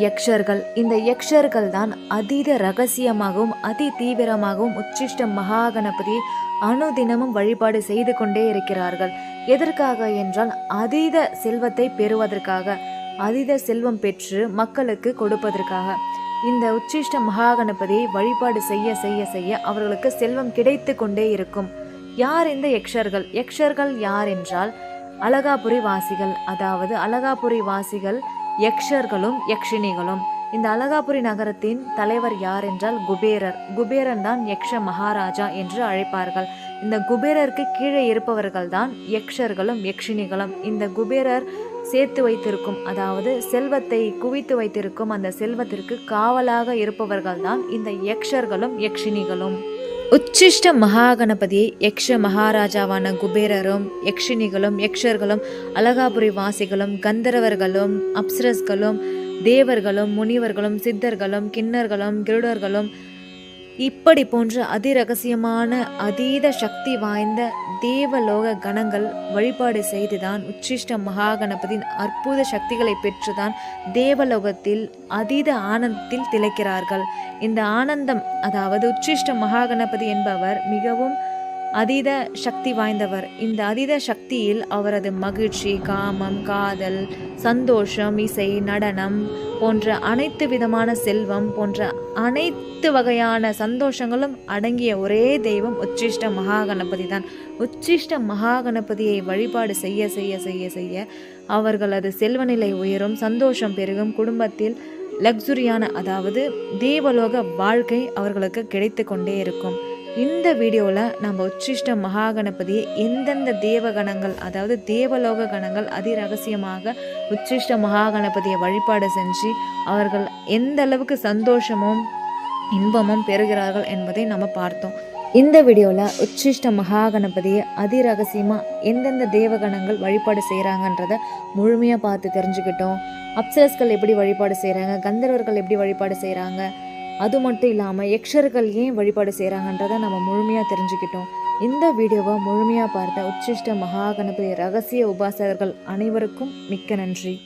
யக்ஷர்கள். இந்த யக்ஷர்கள் தான் அதீத ரகசியமாகவும் அதி தீவிரமாகவும் உச்சிஷ்ட மகாகணபதி அனுதினமும் வழிபாடு செய்து கொண்டே இருக்கிறார்கள். எதற்காக என்றால் அதீத செல்வத்தை பெறுவதற்காக, அதீத செல்வம் பெற்று மக்களுக்கு கொடுப்பதற்காக. இந்த உச்சிஷ்ட மகாகணபதியை வழிபாடு செய்ய செய்ய செய்ய அவர்களுக்கு செல்வம் கிடைத்து கொண்டே இருக்கும். யார் இந்த யக்ஷர்கள்? யக்ஷர்கள் யார் என்றால் அலகாபுரி வாசிகள். அதாவது அலகாபுரி வாசிகள் யக்ஷர்களும் யக்ஷினிகளும். இந்த அலகாபுரி நகரத்தின் தலைவர் யார் என்றால் குபேரர். குபேரன் தான் யக்ஷ மகாராஜா என்று அழைப்பார்கள். இந்த குபேரருக்கு கீழே இருப்பவர்கள் தான் யக்ஷர்களும் யக்ஷினிகளும். இந்த குபேரர் சேர்த்து வைத்திருக்கும், அதாவது செல்வத்தை குவித்து வைத்திருக்கும் அந்த செல்வத்திற்கு காவலாக இருப்பவர்கள் தான் இந்த யக்ஷர்களும் யக்ஷினிகளும். உச்சிஷ்ட மகாகணபதியை யக்ஷ மகாராஜாவான குபேரரும் யக்ஷினிகளும் யக்ஷர்களும் அலகாபுரி வாசிகளும் கந்தர்வர்களும் அப்சரஸ்களும் தேவர்களும் முனிவர்களும் சித்தர்களும் கிண்ணர்களும் கிருடர்களும் இப்படி போன்ற அதிரகசியமான அதீத சக்தி வாய்ந்த தேவலோக கணங்கள் வழிபாடு செய்துதான் உச்சிஷ்ட மகாகணபதியின் அற்புத சக்திகளை பெற்றுதான் தேவலோகத்தில் அதீத ஆனந்தத்தில் திளைக்கிறார்கள். இந்த ஆனந்தம், அதாவது உச்சிஷ்ட மகாகணபதி என்பவர் மிகவும் அதீத சக்தி வாய்ந்தவர். இந்த அதீத சக்தியில் அவரது மகிழ்ச்சி, காமம், காதல், சந்தோஷம், இசை, நடனம் போன்ற அனைத்து விதமான செல்வம் போன்ற அனைத்து வகையான சந்தோஷங்களும் அடங்கிய ஒரே தெய்வம் உச்சிஷ்ட மகாகணபதி தான். உச்சிஷ்ட மகாகணபதியை வழிபாடு செய்ய செய்ய செய்ய செய்ய அவர்களது செல்வநிலை உயரும், சந்தோஷம் பெருகும், குடும்பத்தில் லக்ஸுரியான அதாவது தேவலோக வாழ்க்கை அவர்களுக்கு கிடைத்து கொண்டே இருக்கும். இந்த வீடியோவில் நம்ம உச்சிஷ்ட மகாகணபதியை எந்தெந்த தேவகணங்கள், அதாவது தேவலோக கணங்கள் அதிரகசியமாக உச்சிஷ்ட மகாகணபதியை வழிபாடு செஞ்சு அவர்கள் எந்த அளவுக்கு சந்தோஷமும் இன்பமும் பெறுகிறார்கள் என்பதை நம்ம பார்த்தோம். இந்த வீடியோவில் உச்சிஷ்ட மகாகணபதியை அதிரகசியமாக எந்தெந்த தேவகணங்கள் வழிபாடு செய்கிறாங்கன்றதை முழுமையாக பார்த்து தெரிஞ்சுக்கிட்டோம். அப்சரஸ்கள் எப்படி வழிபாடு செய்கிறாங்க, கந்தர்வர்கள் எப்படி வழிபாடு செய்கிறாங்க, அது மட்டும் இல்லாமல் யக்ஷர்கள் ஏன் வழிபாடு செய்கிறாங்கன்றதை நம்ம முழுமையாக தெரிஞ்சுக்கிட்டோம். இந்த வீடியோவை முழுமையாக பார்த்த உச்சிஷ்ட மகாகணபதி ரகசிய உபாசகர்கள் அனைவருக்கும் மிக்க நன்றி.